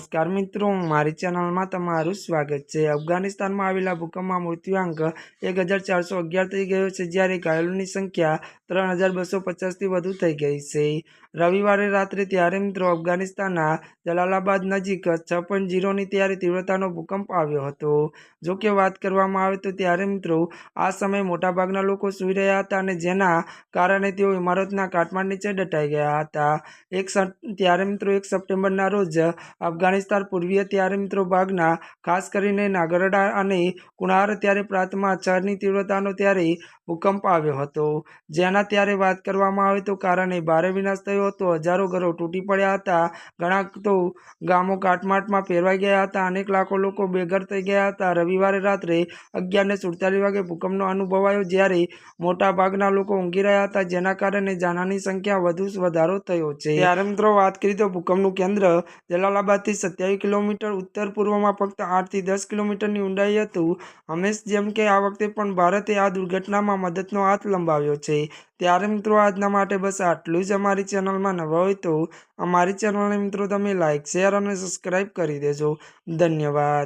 નમસ્કાર મિત્રો, મારી ચેનલમાં તમારું સ્વાગત છે। અફઘાનિસ્તાનમાં આવેલા ભૂકંપમાં મૃત્યુઆંક 1411 થઈ ગયો છે, જ્યારે ઘાયલોની સંખ્યા 3250થી વધુ થઈ ગઈ છે। રવિવારે રાત્રે ત્યારે મિત્રો અફઘાનિસ્તાનના જલાલાબાદ નજીક 6.0ની ત્યારે તીવ્રતાનો ભૂકંપ આવ્યો હતો। જો કે વાત કરવામાં આવે તો ત્યારે મિત્રો આ સમયે મોટાભાગના લોકો સૂઈ રહ્યા હતા, અને જેના કારણે તેઓ ઇમારતના કાટમાળ નીચે દટાઈ ગયા હતા। ત્યારે મિત્રો 1 સપ્ટેમ્બરના રોજ અફઘાનિસ્તાન પૂર્વીય ત્યારે મિત્રો ભાગના ખાસ કરીને નાગરડા અને કુનાર ત્યારે પ્રાંતમાં 6ની તીવ્રતાનો ત્યારે ભૂકંપ આવ્યો હતો, જેના ત્યારે વાત કરવામાં આવે તો કારણે ભારે વિનાશ થયો હતો। હજારો ઘરો તૂટી પડ્યા હતા, ઘણા તો ગામો કાટમાળમાં ફેરવાઈ ગયા હતા, અનેક લાખો લોકો બેઘર થઈ ગયા હતા। રવિવારે રાત્રે 11:47 વાગે ભૂકંપનો અનુભવાયો, જ્યારે મોટા ભાગના લોકો ઊંઘી રહ્યા હતા, જેના કારણે જાનહાની સંખ્યા વધુ વધારો થયો છે। ત્યારે મિત્રો વાત કરીએ તો ભૂકંપનું કેન્દ્ર જલાલાબાદથી 27 કિલોમીટર ઉત્તર પૂર્વમાં ફક્ત 8 થી 10 કિલોમીટરની ઊંડાઈ હતું। હંમેશ જેમ કે આ વખતે પણ ભારતે આ દુર્ઘટનામાં મદદનો હાથ લંબાવ્યો છે। ત્યારે મિત્રો આજના માટે બસ આટલું જ। અમારી ચેનલમાં નવા હોય તો અમારી ચેનલને મિત્રો તમે લાઇક, શેર અને સબસ્ક્રાઈબ કરી દેજો। ધન્યવાદ।